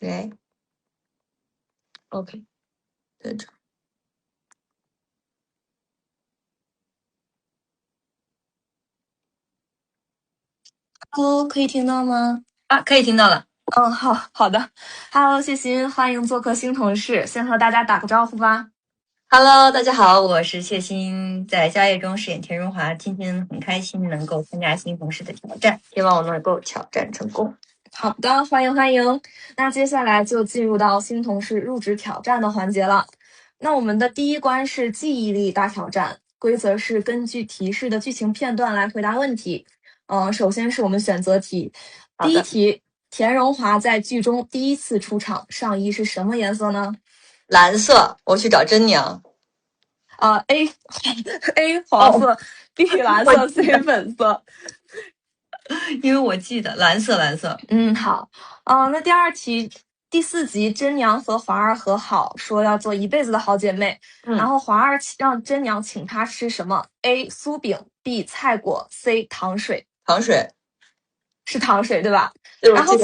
对，OK，对着。Hello，可以听到吗？可以听到了。好的。Hello，谢欣，欢迎做客新同事，先和大家打个招呼吧。Hello，大家好，我是谢欣，在家业中饰演田荣华。今天很开心能够参加新同事的挑战，希望我能够挑战成功。好的，欢迎欢迎。那接下来就进入到新同事入职挑战的环节了。那我们的第一关是记忆力大挑战，规则是根据提示的剧情片段来回答问题。首先是我们选择题，第一题，田荣华在剧中第一次出场，上衣是什么颜色呢？蓝色，我去找真娘。A 黄色、B 蓝色、C 粉色。因为我记得蓝色。好。那第二题，第4集真娘和华儿和好，说要做一辈子的好姐妹。然后华儿让真娘请她吃什么 ？A 酥饼 ，B 菜果 ，C 糖水。糖水是糖水对吧？然后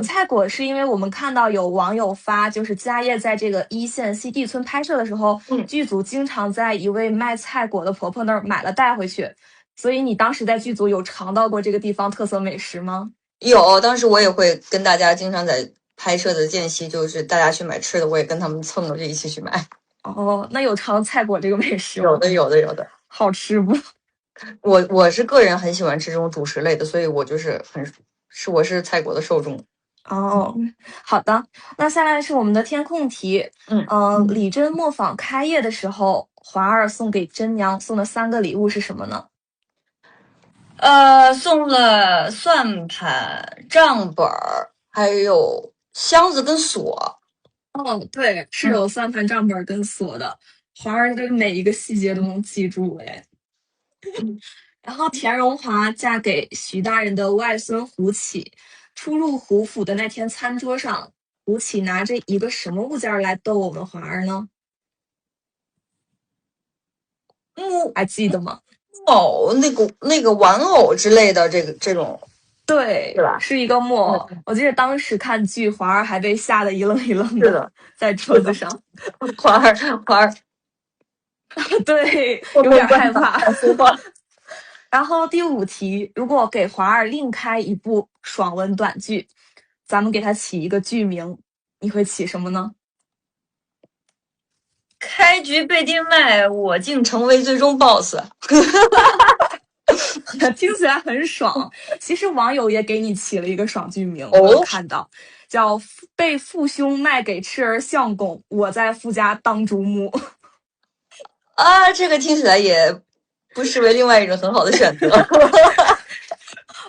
菜果是因为我们看到有网友发，就是家业在这个一线西地村拍摄的时候，剧组经常在一位卖菜果的婆婆那儿买了带回去。所以你当时在剧组有尝到过这个地方特色美食吗？有，当时我也会跟大家经常在拍摄的间隙，就是大家去买吃的，我也跟他们蹭着就一起去买。那有尝菜果这个美食吗？有的。好吃不？我是个人很喜欢吃这种主食类的，所以我就是我是菜果的受众。好的。那下来是我们的填空题。李珍磨坊开业的时候，华儿送给真娘送的3个礼物是什么呢？送了算盘、账本，还有箱子跟锁。对，是有算盘、账本跟锁的。华儿的每一个细节都能记住哎。然后田荣华嫁给徐大人的外孙胡启，出入胡府的那天餐桌上，胡启拿着一个什么物件来逗我们华儿呢？还记得吗？木偶，那个玩偶之类的，这种。对，是吧？是一个木偶。我记得当时看剧，华儿还被吓得一愣一愣的，在桌子上。华儿，对，有点害怕。然后第5题，如果给华儿另开一部爽文短剧，咱们给他起一个剧名，你会起什么呢？开局被定卖，我竟成为最终 BOSS。听起来很爽。其实网友也给你起了一个爽剧名，我看到叫“被父兄卖给赤儿相公，我在夫家当主母”。这个听起来也不失为另外一种很好的选择。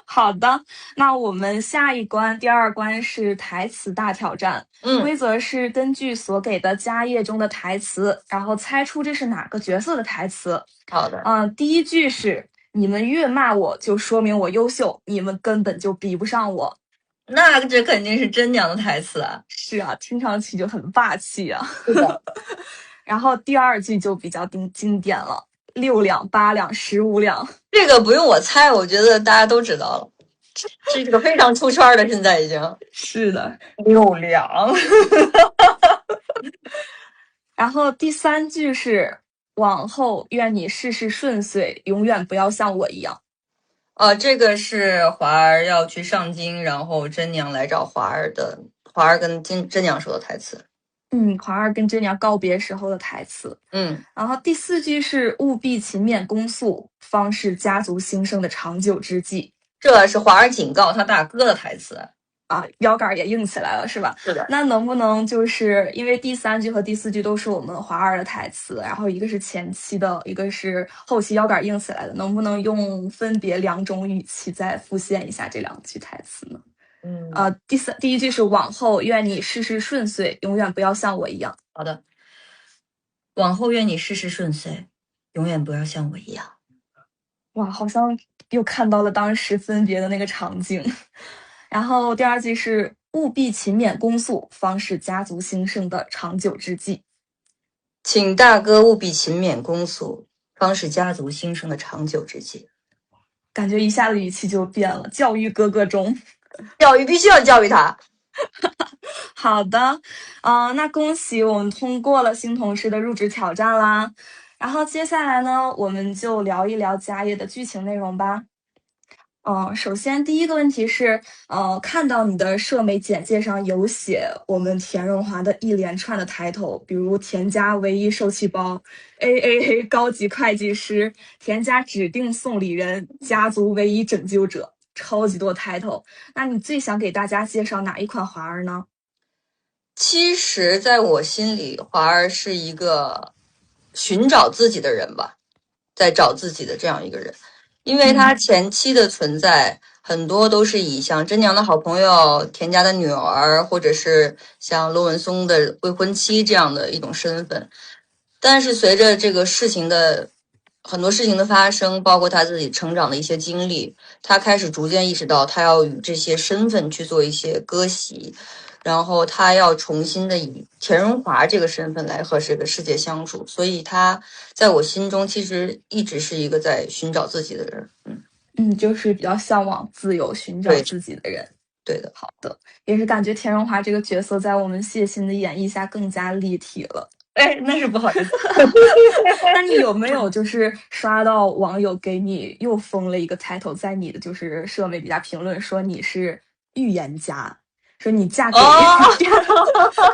好的，那我们下一关，第2关是台词大挑战。规则是根据所给的家业中的台词，然后猜出这是哪个角色的台词。好的。第一句是“你们越骂我，就说明我优秀，你们根本就比不上我”。那这肯定是真娘的台词啊！是啊，听上去就很霸气啊。是的。然后第2句就比较经典了，6两、8两、15两。这个不用我猜，我觉得大家都知道了。这个非常出圈的，现在已经是的，6两。然后第3句是往后愿你事事顺遂，永远不要像我一样。这个是华儿要去上京，然后真娘来找华儿跟真娘说的台词。华儿跟真娘告别时候的台词。然后第4句是务必勤勉恭肃，方是家族兴盛的长久之计。这是华儿警告他大哥的台词。腰杆也硬起来了，是吧？是的。那能不能就是因为第3句和第4句都是我们华儿的台词，然后一个是前期的，一个是后期腰杆硬起来的，能不能用分别2种语气再复现一下这2句台词呢？第1句是往后愿你事事顺遂，永远不要像我一样。好的。往后愿你事事顺遂，永远不要像我一样。哇，好像又看到了当时分别的那个场景。然后第2句是务必勤勉恭肃，方是家族兴盛的长久之计。请大哥务必勤勉恭肃，方是家族兴盛的长久之计。感觉一下子语气就变了，教育哥哥中。教育必须要教育他。好的，那恭喜我们通过了新同事的入职挑战啦。然后接下来呢，我们就聊一聊家业的剧情内容吧。首先第一个问题是，看到你的社媒简介上有写我们田荣华的一连串的title，比如田家唯一受气包，AAA 高级会计师，田家指定送礼人，家族唯一拯救者，超级多 title。那你最想给大家介绍哪一款华儿呢？其实，在我心里，华儿是一个寻找自己的人吧，在找自己的这样一个人，因为他前期的存在很多都是以像真娘的好朋友、田家的女儿，或者是像骆文松的未婚妻这样的一种身份。但是随着这个很多事情的发生，包括他自己成长的一些经历，他开始逐渐意识到，他要与这些身份去做一些割席，然后他要重新的以田荣华这个身份来和这个世界相处。所以他在我心中其实一直是一个在寻找自己的人。就是比较向往自由、寻找自己的人。对的，好的，也是感觉田荣华这个角色在我们谢欣的演绎下更加立体了。哎，那是不好意思。那你有没有就是刷到网友给你又封了一个 title，在你的就是社媒底下评论说你是预言家，说你嫁给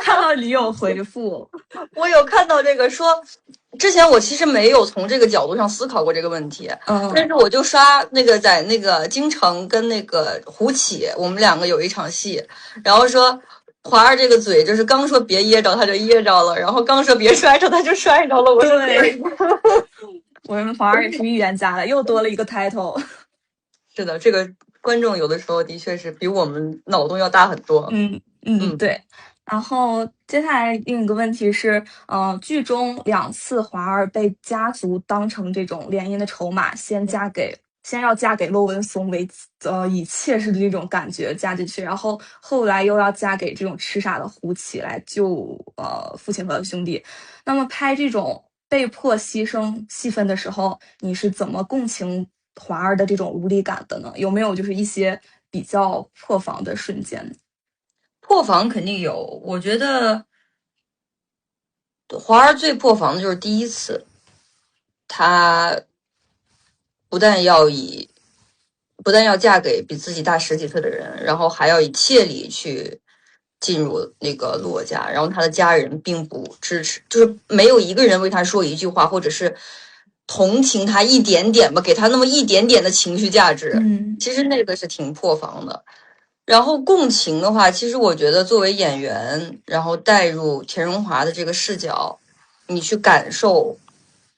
看到你有回复，我有看到这个说，之前我其实没有从这个角度上思考过这个问题，但是我就刷那个在那个京城跟那个胡启，我们两个有一场戏，然后说华儿这个嘴就是刚说别噎着他就噎着了，然后刚说别摔着他就摔着了。我说对，我们华儿也是预言家了，又多了一个 title。是的，这个观众有的时候的确是比我们脑洞要大很多。对。然后接下来另一个问题是，剧中2次华儿被家族当成这种联姻的筹码，先要嫁给骆文松为以妾室的这种感觉嫁进去，然后后来又要嫁给这种痴傻的胡启来救父亲和兄弟。那么拍这种被迫牺牲戏份的时候，你是怎么共情华儿的这种无力感的呢？有没有就是一些比较破防的瞬间？破防肯定有，我觉得华儿最破防的就是第一次，她不但要嫁给比自己大10几岁的人，然后还要以妾礼去进入那个骆家，然后她的家人并不支持，就是没有一个人为她说一句话，或者是同情她一点点吧，给她那么一点点的情绪价值。其实那个是挺破防的。然后共情的话，其实我觉得作为演员，然后带入田荣华的这个视角，你去感受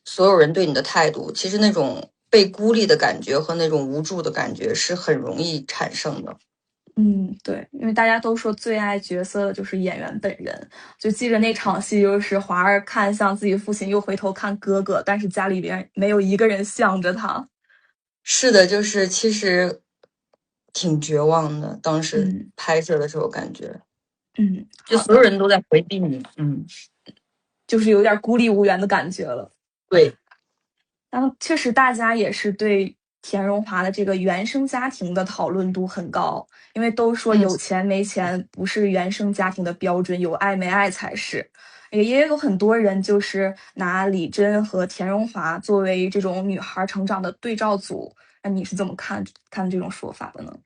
所有人对你的态度，其实那种被孤立的感觉和那种无助的感觉是很容易产生的。对，因为大家都说最爱角色的就是演员本人。就记着那场戏，就是华儿看向自己父亲，又回头看哥哥，但是家里边没有一个人向着他。是的，就是其实挺绝望的，当时拍摄的时候感觉，就所有人都在回避你，就是有点孤立无援的感觉了。对，然后确实大家也是对田荣华的这个原生家庭的讨论度很高，因为都说有钱没钱不是原生家庭的标准，有爱没爱才是。也有很多人就是拿李珍和田荣华作为这种女孩成长的对照组，那你是怎么看这种说法的呢？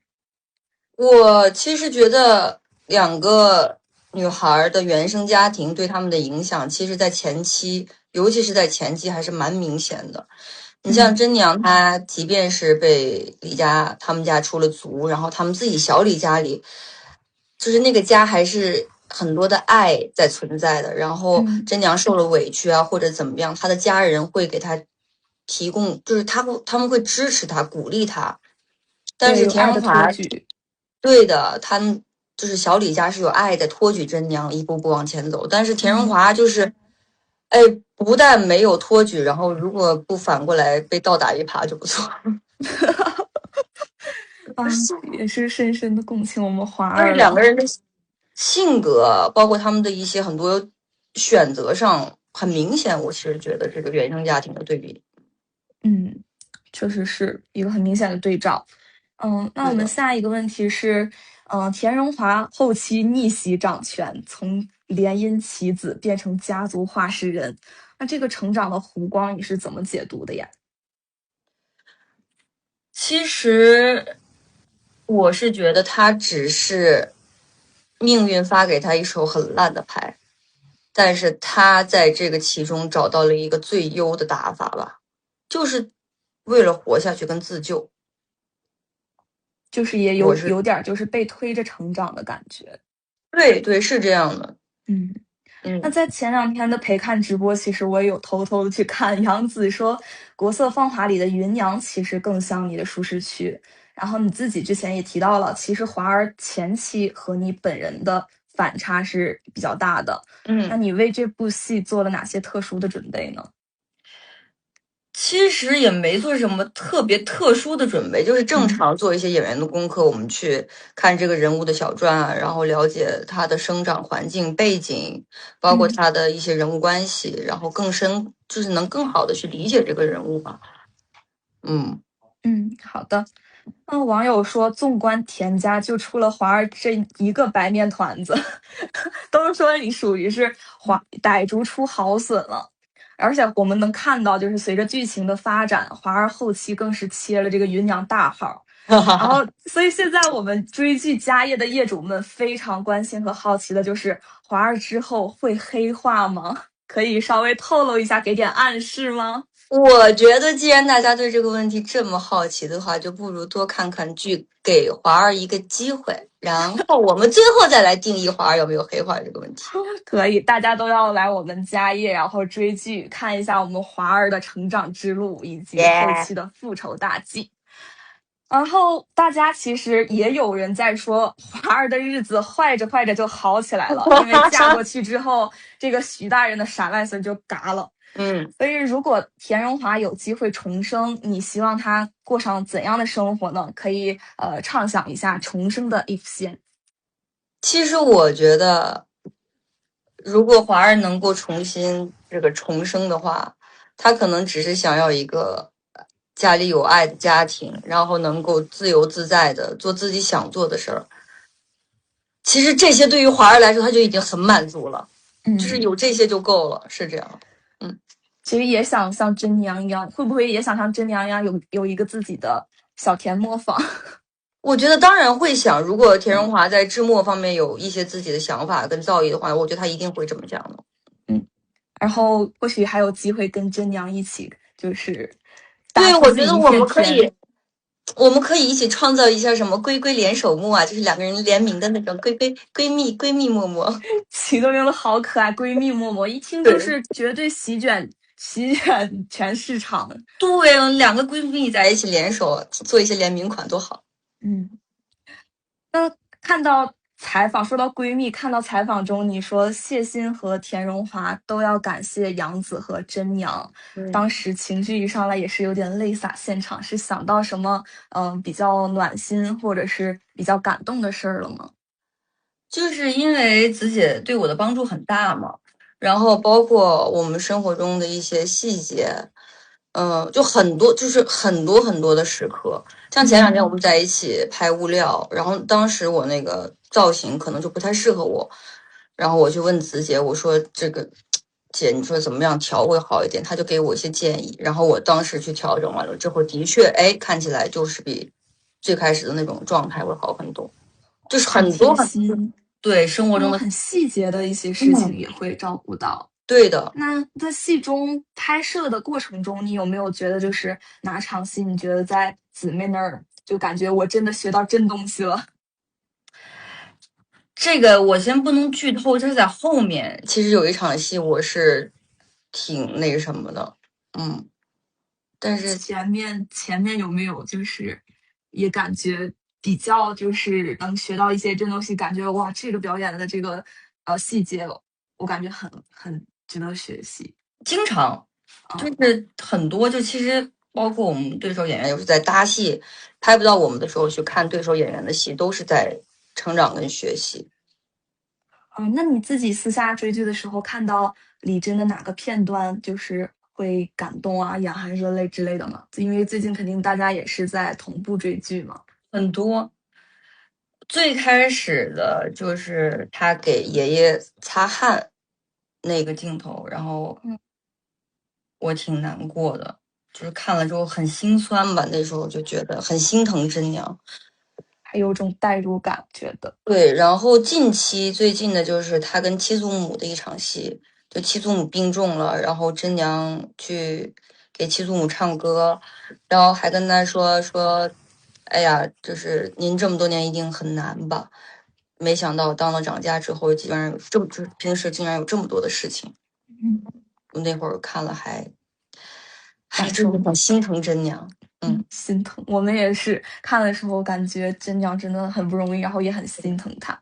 我其实觉得两个女孩的原生家庭对他们的影响，其实在前期，尤其是在前期还是蛮明显的。你像真娘，她即便是被李家他们家出了族，然后他们自己小李家里，就是那个家还是很多的爱在存在的。然后真娘受了委屈啊，或者怎么样，她的家人会给她提供，就是他们会支持她、鼓励她。但是田荣华，对的，他们就是小李家是有爱的托举真娘一步步往前走，但是田荣华就是，哎，不但没有托举，然后如果不反过来被倒打一耙就不错。也是深深的共情我们华儿。但是两个人的性格，包括他们的一些很多选择上，很明显，我其实觉得这个原生家庭的对比。确实是一个很明显的对照。那我们下一个问题是，田荣华后期逆袭掌权，从联姻棋子变成家族话事人，那这个成长的弧光你是怎么解读的呀？其实我是觉得他只是命运发给他一手很烂的牌，但是他在这个其中找到了一个最优的打法吧，就是为了活下去跟自救。就是也我是有点就是被推着成长的感觉。对对是这样的，嗯，那嗯在前两天的陪看直播，其实我也有偷偷的去看。杨紫说，《国色芳华》里的芸娘其实更像你的舒适区。然后你自己之前也提到了，其实华儿前期和你本人的反差是比较大的。那嗯。你为这部戏做了哪些特殊的准备呢？其实也没做什么特别特殊的准备，就是正嗯常做一些演员的功课。我们去看这个人物的小传啊，然后了解他的生长环境背景，包括嗯他的一些人物关系，然后更深，就是能更好的去理解这个人物吧。嗯，嗯，好的。网友说，纵观田家，就出了华儿这一个白面团子，都说你属于是傣族出好笋了。而且我们能看到，就是随着剧情的发展，华儿后期更是切了这个芸娘大号。哈哈然后，哈。所以现在我们追剧家业的业主们非常关心和好奇的就是华儿之后会黑化吗？可以稍微透露一下，给点暗示吗？我觉得，既然大家对这个问题这么好奇的话，就不如多看看剧，给华儿一个机会，然后我们最后再来定义华儿有没有黑化这个问题。可以，大家都要来我们家业，然后追剧，看一下我们华儿的成长之路以及后耶、期的复仇大计。然后大家其实也有人在说，华儿的日子坏着坏着就好起来了，因为嫁过去之后，这个徐大人的傻烂孙就嘎了。嗯。所以，如果田荣华有机会重生，你希望他过上怎样的生活呢？可以畅想一下重生的 if 线。其实我觉得，如果华儿能够重新这个重生的话，他可能只是想要一个家里有爱的家庭，然后能够自由自在的做自己想做的事儿。其实这些对于华儿来说，他就已经很满足了，就是嗯，有这些就够了，是这样。嗯，其实也想像真娘一样，会不会也想像真娘一样有一个自己的小田磨坊？我觉得当然会想，如果田荣嗯华在制作方面有一些自己的想法跟造诣的话，我觉得他一定会这么讲的。嗯，然后或许还有机会跟真娘一起，就是打对，出自己一我觉得我片天。们可以我们可以一起创造一下什么“龟龟联手木”啊，就是两个人联名的那种闺蜜陌陌。起的名字好可爱，闺蜜默默，一听对就是绝对席卷全市场。对，两个闺蜜在一起联手做一些联名款多好。嗯，那看到采访，说到闺蜜，看到采访中你说谢欣和田荣华都要感谢杨紫和真娘，嗯，当时情绪一上来也是有点泪洒现场，是想到什么比较暖心或者是比较感动的事儿了吗？就是因为子姐对我的帮助很大嘛，然后包括我们生活中的一些细节，就很多，就是很多的时刻。像前两嗯天我们在一起拍物料，然后当时我那个造型可能就不太适合我，然后我就问子姐，我说这个姐，你说怎么样调会好一点？她就给我一些建议，然后我当时去调整完了之后，的确，哎，看起来就是比最开始的那种状态会好很多，就是很贴很多很心，对生活中的，很细节的一些事情嗯，也会照顾到。对的。那在戏中拍摄的过程中，你有没有觉得就是哪场戏，你觉得在姊妹那儿就感觉我真的学到真东西了？这个我先不能剧透，就是在后面，其实有一场戏我是挺那个什么的，但是前面有没有就是也感觉比较就是能学到一些真东西，感觉哇，这个表演的这个细节，我感觉很值得学习。经常就嗯是很多，就其实包括我们对手演员，有时在搭戏拍不到我们的时候去看对手演员的戏，都是在成长跟学习。那你自己私下追剧的时候，看到李真的哪个片段就是会感动啊、眼含热泪之类的吗？因为最近肯定大家也是在同步追剧嘛。很多，最开始的就是他给爷爷擦汗那个镜头，然后我挺难过的，就是看了之后很心酸吧。那时候就觉得很心疼真娘。还有种代入感，觉得对，然后最近的就是他跟七祖母的一场戏，就七祖母病重了，然后真娘去给七祖母唱歌，然后还跟他说，哎呀，就是您这么多年一定很难吧？没想到当了长家之后，竟然有这么，就是平时竟然有这么多的事情。我那会儿看了还真的很心疼真娘。心疼。我们也是看的时候，感觉真娘真的很不容易，然后也很心疼她。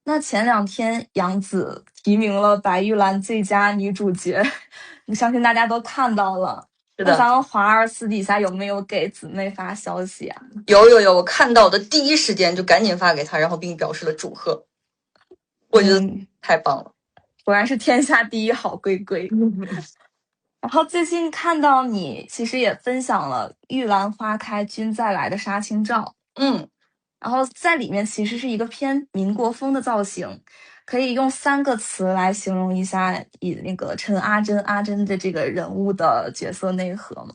那前2天杨紫提名了白玉兰最佳女主角，我相信大家都看到了。那咱们华儿私底下有没有给姊妹发消息啊？有，我看到的第一时间就赶紧发给她，然后并表示了祝贺。我觉得太棒了，果然是天下第一好龟龟。然后最近看到你其实也分享了玉兰花开君再来的杀青照，然后在里面其实是一个偏民国风的造型，可以用3个词来形容一下以那个陈阿珍的这个人物的角色内核吗？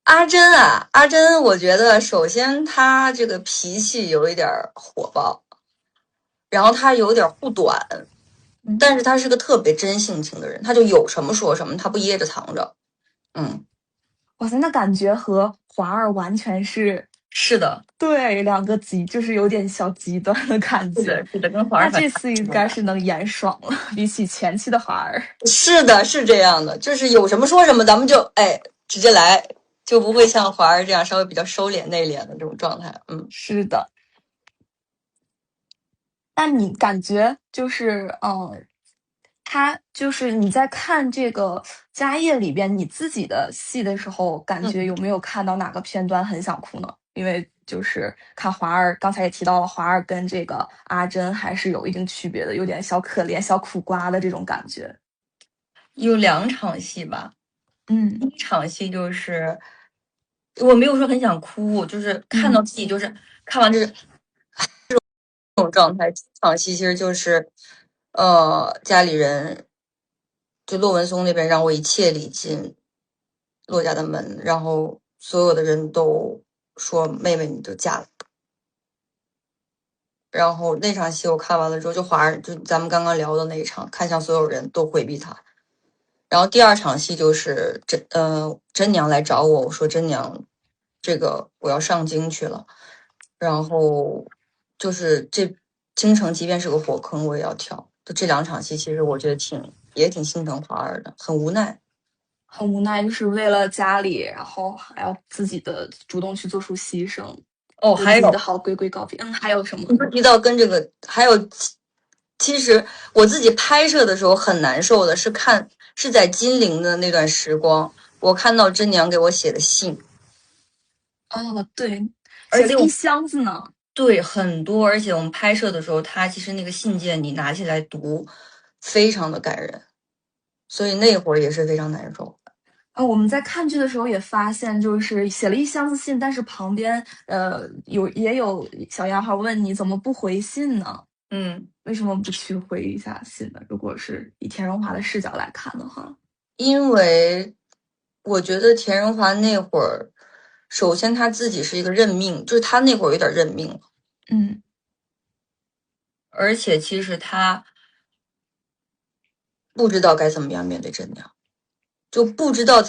阿珍，我觉得首先她这个脾气有一点火爆，然后她有点护短，但是她是个特别真性情的人，她就有什么说什么，她不掖着藏着。哇塞，那感觉和华儿完全是的，对2个极，就是有点小极端的感觉。是的，跟华儿。那这次应该是能演爽了，比起前期的华儿。是的，是这样的，就是有什么说什么，咱们就直接来，就不会像华儿这样稍微比较收敛内敛的这种状态。是的。那你感觉就是他就是你在看这个家业里边你自己的戏的时候，感觉有没有看到哪个片段很想哭呢？因为就是看华儿，刚才也提到了，华儿跟这个阿珍还是有一定区别的，有点小可怜、小苦瓜的这种感觉。有2场戏吧，第一场戏就是我没有说很想哭，就是看到自己就是看完这种状态。这场戏其实就是家里人就骆文松那边让我一切礼进骆家的门，然后所有的人都说妹妹你就嫁了。然后那场戏我看完了之后，就咱们刚刚聊的那一场，看向所有人都回避他。然后第2场戏就是真娘来找我，我说真娘，这个我要上京去了，然后就是这京城即便是个火坑，我也要跳。就这2场戏，其实我觉得也挺心疼华儿的，很无奈。很无奈，就是为了家里，然后还要自己的主动去做出牺牲。还有自己的好龟龟告别。还有什么？你提到跟这个还有，其实我自己拍摄的时候很难受的是在金陵的那段时光，我看到真娘给我写的信。对，写了一箱子呢。对，很多，而且我们拍摄的时候，他其实那个信件你拿起来读，非常的感人，所以那会儿也是非常难受。我们在看剧的时候也发现，就是写了一箱子信，但是旁边也有小丫鬟问你怎么不回信呢？为什么不去回一下信呢？如果是以田荣华的视角来看的话，因为我觉得田荣华那会儿，首先他自己是一个认命，就是他那会儿有点认命了。而且其实他不知道该怎么样面对真娘，就不知道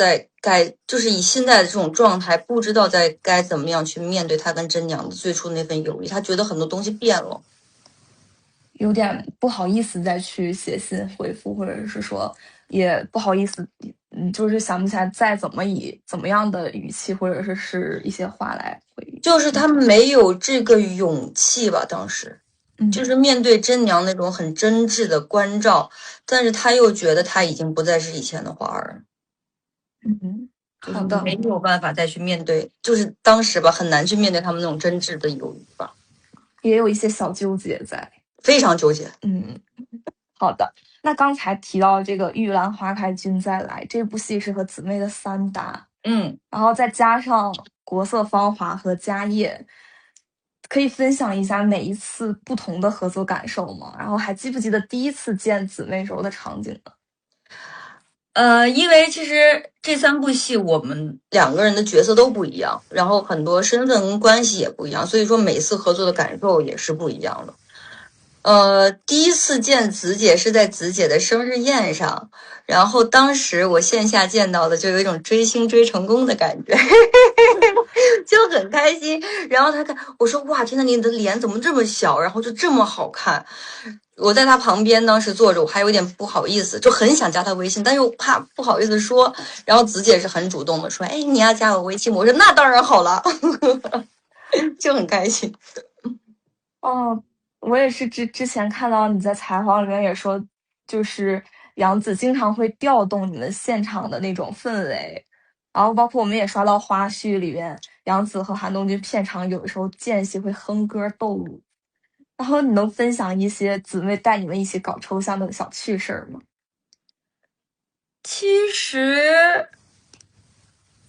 就是以现在的这种状态，不知道该怎么样去面对他跟真娘的最初那份友谊。他觉得很多东西变了，有点不好意思再去写信回复，或者是说也不好意思，就是想不起来再以怎么样的语气或者是一些话来回应。就是他没有这个勇气吧，当时。就是面对真娘那种很真挚的关照，但是他又觉得他已经不再是以前的华儿。好的，没有办法再去面对，就是当时吧，很难去面对他们那种真挚的友谊吧，也有一些小纠结在，非常纠结。好的。那刚才提到这个玉兰花开君再来这部戏是和姊妹的3搭，然后再加上国色芳华和家业，可以分享一下每一次不同的合作感受吗？然后还记不记得第一次见姊妹时候的场景呢？因为其实这三部戏我们两个人的角色都不一样，然后很多身份跟关系也不一样，所以说每次合作的感受也是不一样的。第一次见子姐是在子姐的生日宴上，然后当时我线下见到的就有一种追星追成功的感觉，就很开心。然后他看我说哇天呐，你的脸怎么这么小，然后就这么好看。我在他旁边当时坐着，我还有点不好意思，就很想加他微信，但又怕不好意思说。然后子姐是很主动的说，哎，你要加我微信？我说那当然好了，就很开心。哦，我也是之前看到你在采访里面也说，就是杨紫经常会调动你们现场的那种氛围，然后包括我们也刷到花絮里面，杨紫和韩东君片场有的时候间隙会哼歌逗舞，然后你能分享一些姊妹带你们一起搞抽象的小趣事儿吗？其实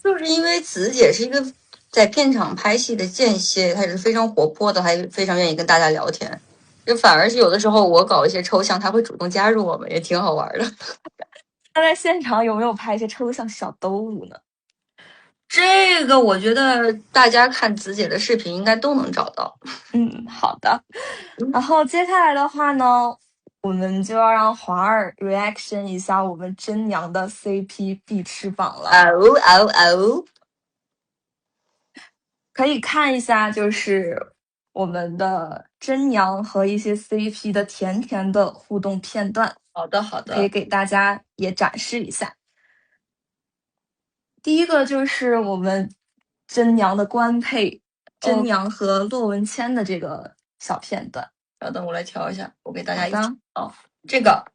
就是因为子姐是一个在片场拍戏的间歇，她也是非常活泼的，还非常愿意跟大家聊天。就反而是有的时候我搞一些抽象，她会主动加入我们，也挺好玩的。那在现场有没有拍一些抽象小兜舞呢？这个我觉得大家看子姐的视频应该都能找到。好的。然后接下来的话呢，我们就要让华儿 reaction 一下我们真娘的 CP 必吃榜了。哦哦哦！可以看一下，就是我们的真娘和一些 CP 的甜甜的互动片段，好的好的。可以给大家也展示一下。第一个就是我们真娘的官配，真娘和骆文谦的这个小片段。稍等，我来调一下，我给大家一起。好的。哦，这个，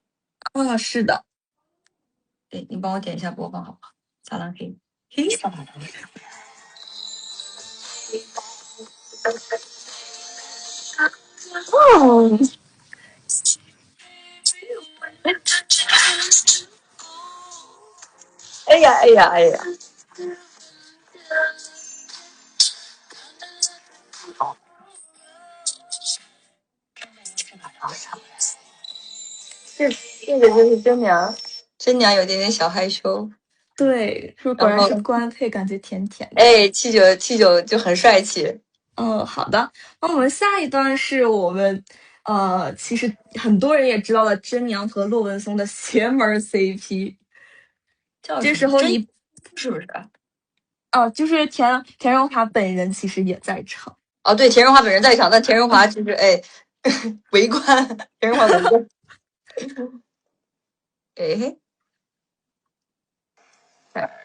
是的。对你帮我点一下播放好不好？撒浪嘿，嘿撒浪嘿。哦，哎呀哎呀哎呀！这个就是真娘，真娘有点点小害羞。对，说果然是官配，感觉甜甜的。哎，七九就很帅气。好的。那我们下一段是我们其实很多人也知道了真娘和骆文松的邪门 CP。这时候你是不是？就是田荣华本人其实也在场。哦，对，田荣华本人在场，但田荣华其实围观，田荣华围观。哎，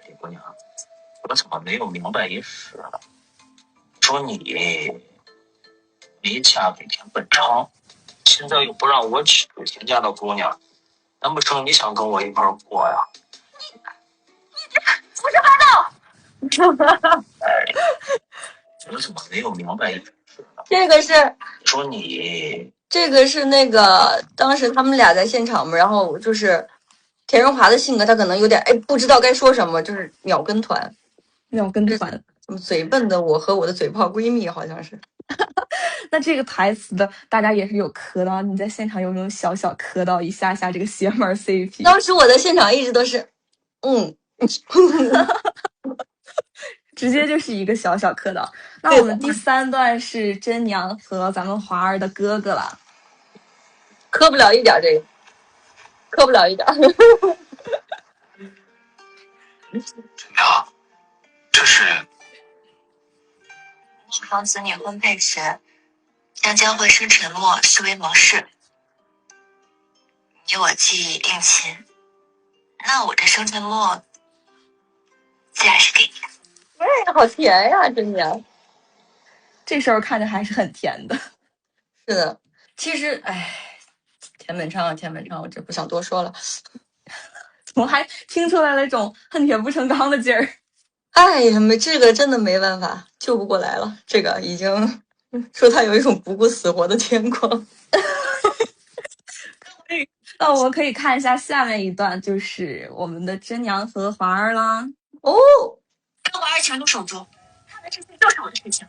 李姑娘，我怎么没有明白一事呢？说你嫁给田本昌，现在又不让我娶田家的姑娘，难不成你想跟我一块过呀？胡说八道！我怎么没有明白一事呢？这个是说你这个是那个当时他们俩在现场嘛，然后就是田荣华的性格，他可能有点不知道该说什么，就是秒跟团，嘴笨的我和我的嘴炮闺蜜好像是。那这个台词的大家也是有磕到，你在现场有没有小小磕到一下这个邪门 CP？ 当时我在现场一直都是，直接就是一个小小磕到。那我们第三段是真娘和咱们华儿的哥哥了，磕不了一点这个，磕不了一点。真娘，这是一方子女婚配时，将会生沉默，视为盟誓，与我既定亲。那我这生沉默，自然是给你的。哎，好甜呀，真娘！这时候看着还是很甜的。是的，其实田本昌，我这不想多说了。怎么还听出来了一种恨铁不成钢的劲儿？哎呀，这个真的没办法，救不过来了。这个已经说他有一种不顾死活的癫狂。那我们可以看一下下面一段，就是我们的真娘和华儿啦。哦，跟华儿全都守住，他的这些就是我的事情。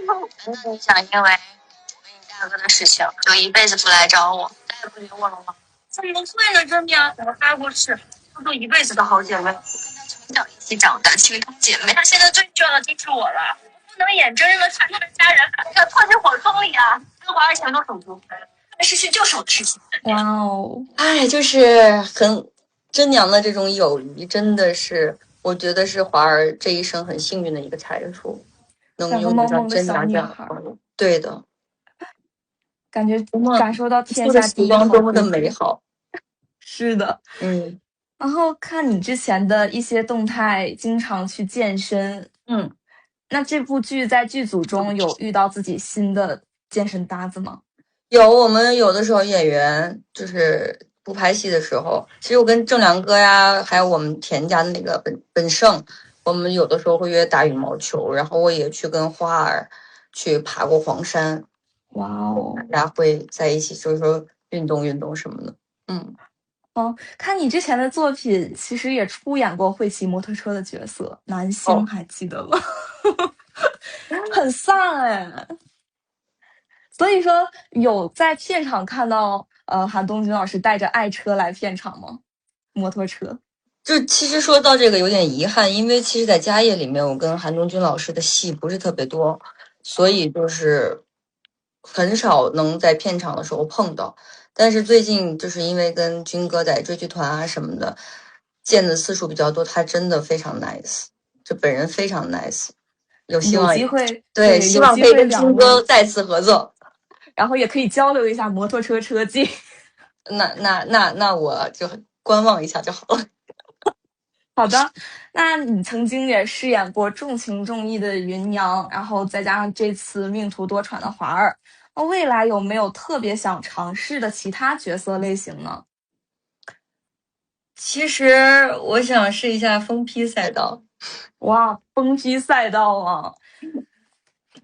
那你想因为我跟你大哥的事情，就一辈子不来找我，再也不理我了吗？怎么会呢，真娘？我们发过誓，都一辈子的好姐妹。从小一起长大，情同姐妹。他现在最重要的就是我了，我不能眼睁睁的看他们家人要跳进火坑里啊！跟华儿前都手足，事情就是我的事情。哇哦，哎，就是很真娘的这种友谊，真的是我觉得是华儿这一生很幸运的一个财富，能两个拥有萌萌的小像真娘这女孩，样的朋友。对的，感觉多么感受到天说的时下第一好光多么的哥哥。美好。是的，嗯然后看你之前的一些动态，经常去健身。嗯，那这部剧在剧组中有遇到自己新的健身搭子吗？有我们有的时候演员就是不拍戏的时候，其实我跟正良哥呀，还有我们田家的那个本胜，我们有的时候会约打羽毛球，然后我也去跟花儿去爬过黄山，哇哦，大家会在一起就是说运动运动什么的。嗯，哦，看你之前的作品，其实也出演过会骑摩托车的角色，南星哦还记得吗？很飒哎。所以说，有在片场看到韩东君老师带着爱车来片场吗？摩托车。就其实说到这个有点遗憾，因为其实，在家业里面，我跟韩东君老师的戏不是特别多，所以就是很少能在片场的时候碰到。但是最近就是因为跟军哥在追剧团啊什么的，见的次数比较多，他真的非常 nice，就本人非常 nice，有希有望机会，对，希望可以跟军哥再次合作。然后也可以交流一下摩托车车技。那我就观望一下就好了。好的，那你曾经也饰演过重情重义的芸娘，然后再加上这次命途多舛的华儿，那未来有没有特别想尝试的其他角色类型呢？其实我想试一下疯批赛道。哇，疯批赛道啊！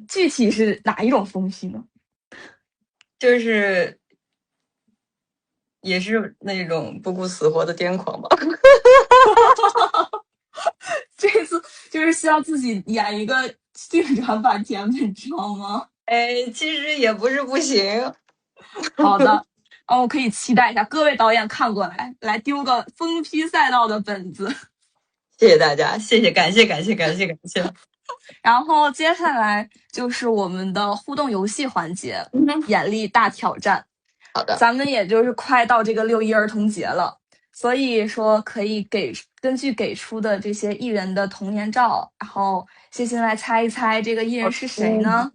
具体是哪一种疯批呢？就是也是那种不顾死活的癫狂吧。这次就是需要自己演一个旋转版甜粉，知道吗？哎，其实也不是不行。好的，我可以期待一下，各位导演看过来，来丢个疯批赛道的本子。谢谢大家，谢谢，感谢。然后接下来就是我们的互动游戏环节，眼力大挑战。好的，咱们也就是快到这个6·1儿童节了，所以说可以根据给出的这些艺人的童年照，然后谢欣来猜一猜这个艺人是谁呢？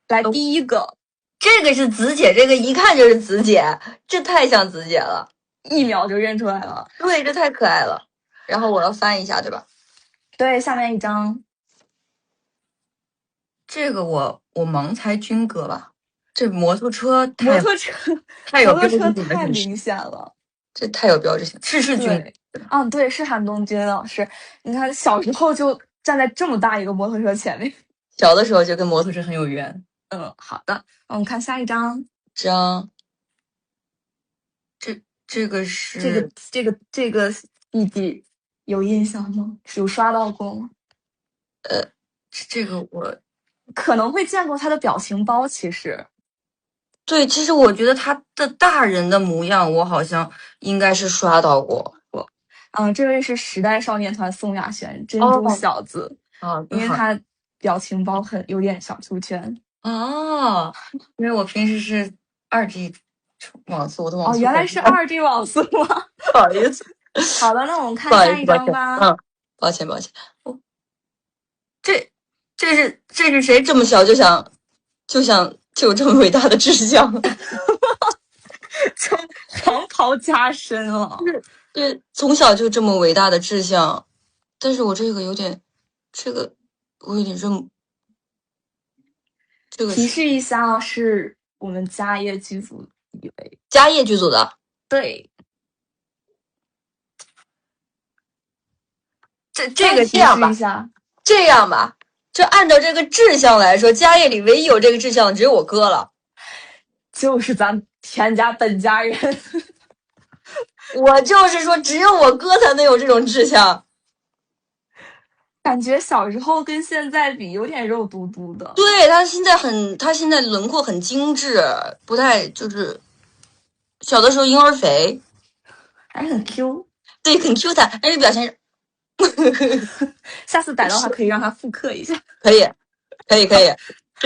来，第一个，这个是子姐，这个一看就是子姐，这太像子姐了，一秒就认出来了。对，这太可爱了。然后我要翻一下，对吧？对，下面一张，这个我盲猜军哥吧。这摩托车摩托车太有标志摩托车性了，太明显了。这太有标志性，是军。对，是韩东君老师。你看，小时候就站在这么大一个摩托车前面，小的时候就跟摩托车很有缘。好的，我们看下一张。这个是这个弟弟有印象吗？有刷到过吗？这个我可能会见过他的表情包，其实。对，其实我觉得他的大人的模样，我好像应该是刷到过。这位是时代少年团宋亚轩，珍珠小子。因为他表情包有点小出圈。因为我平时是2G 网速，我都网速。原来是2G 网速吗？不好意思。好的，那我们看下一张吧。抱歉。这是谁这么小就有这么伟大的志向？黄袍加身了。对，从小就这么伟大的志向，但是我这个有点，我有点认。这个提示一下，是我们家业剧组一位。家业剧组的。对。这个这样吧，就按照这个志向来说，家业里唯一有这个志向的只有我哥了，就是咱田家本家人。我就是说，只有我哥才能有这种志向。感觉小时候跟现在比有点肉嘟嘟的。对，他现在轮廓很精致，不太就是小的时候婴儿肥，还是很 Q。对，很 Q 弹，但是表现下次逮到他可以让他复刻一下。可以，这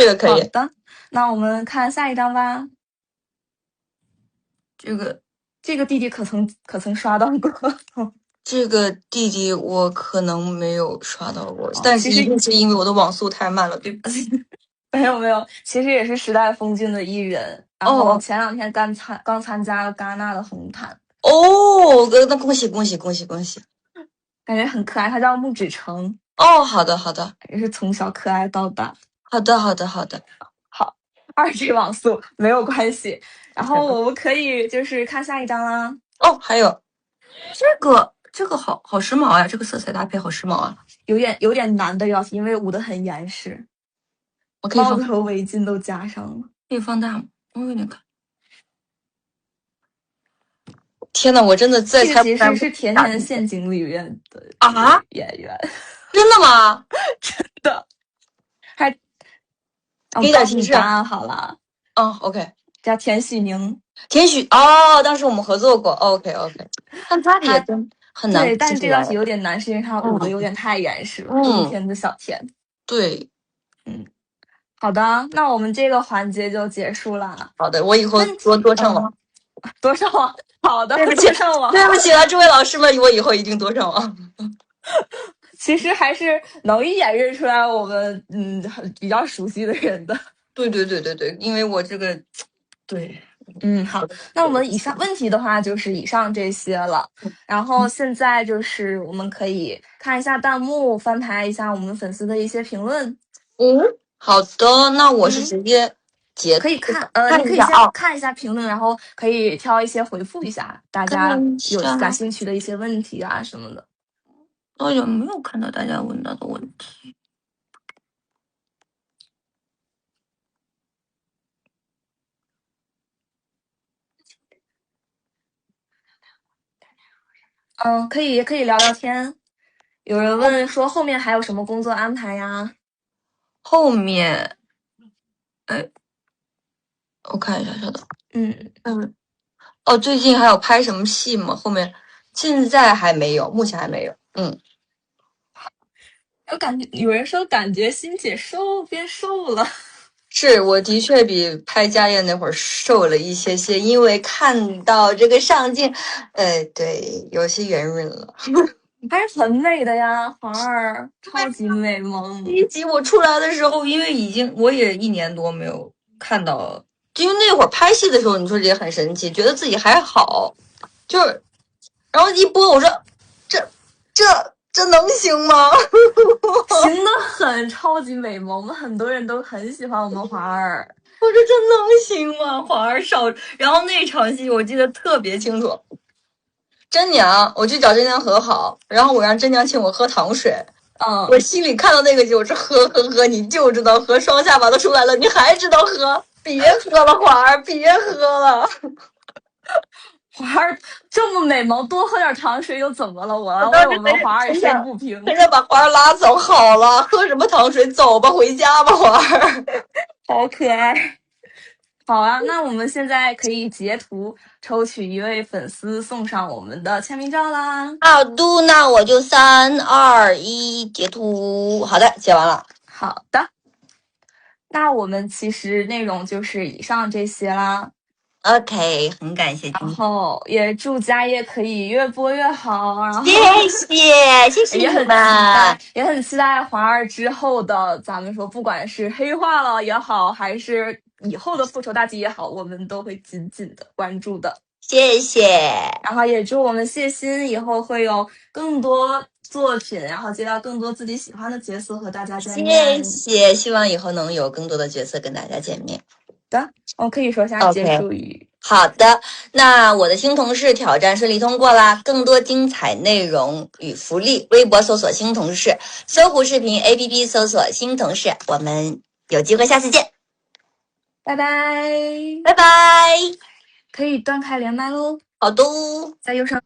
个可以。好的，那我们看下一张吧。这个弟弟可曾刷到过？这个弟弟我可能没有刷到过，但是一定是因为我的网速太慢了，对不起。没有，其实也是时代峰峻的艺人。然后前2天刚参加了戛纳的红毯。哦，那恭喜！感觉很可爱，他叫穆芷成。哦，好的，也是从小可爱到大。好的。好，2G 网速没有关系。然后我们可以就是看下一张啦。哦，还有这个好时髦呀，这个色彩搭配好时髦啊，有点难的要求，因为舞得很严实。我可以帽子和围巾都加上了。可以放大吗？我有点看。天哪，我真的在猜。其实是《甜甜的陷阱》里面的演员。真的吗？真的。还给点提示。答案好了。OK。叫田许宁。当时我们合作过。OK。但他也真很难。对，但是这道题有点难，是因为他舞的有点太严实了。冬天的小甜。对。好的，那我们这个环节就结束了。好的，我以后多上网。多上网。好的，对不起了，诸位老师们，我以后一定多上网。其实还是能演绎出来我们比较熟悉的人的。对，因为我这个对。好，那我们以上问题的话就是以上这些了。然后现在就是我们可以看一下弹幕，翻牌一下我们粉丝的一些评论。好的，那我是直接截图。可以看，你可以先看一下评论，然后可以挑一些回复一下大家有感兴趣的一些问题啊什么的。我有没有看到大家问到的问题？可以聊聊天。有人问说后面还有什么工作安排呀？后面，我看一下，稍等。最近还有拍什么戏吗？后面现在还没有，目前还没有。有人说感觉欣姐变瘦了。是，我的确比拍家宴那会儿瘦了一些，因为看到这个上镜，对，有些圆润了。还是很美的呀，黄儿超级美萌。第1集我出来的时候，因为我也1年多没有看到，因为那会儿拍戏的时候，你说也很神奇，觉得自己还好，然后一播，我说这能行吗？行得很，超级美萌，我们很多人都很喜欢我们华儿。我说这能行吗？华儿少，然后那场戏我记得特别清楚。真娘，我去找真娘和好，然后我让真娘请我喝糖水。我心里看到那个酒是喝，你就知道喝，双下巴都出来了，你还知道喝？别喝了，华儿，别喝了。华儿这么美萌，多喝点糖水又怎么了？我要为我们华儿申不平。人家把华儿拉走好了，喝什么糖水？走吧，回家吧，华儿。好可爱。好啊，那我们现在可以截图抽取1位粉丝送上我们的签名照啦。好的，那我就3、2、1截图。好的，截完了。好的，那我们其实内容就是以上这些啦。OK， 很感谢。然后也祝家业可以越播越好。然后谢谢你们，也很期待华儿之后的，咱们说不管是黑化了也好，还是以后的复仇大计也好，我们都会紧紧的关注的。谢谢。然后也祝我们谢欣以后会有更多作品，然后接到更多自己喜欢的角色和大家见面。谢谢，希望以后能有更多的角色跟大家见面。我可以说下结束语。好的，那我的新同事挑战顺利通过啦！更多精彩内容与福利，微博搜索新同事，搜狐视频 APP 搜索新同事，我们有机会下次见，拜拜，拜拜，可以断开连麦喽。好的，在右上。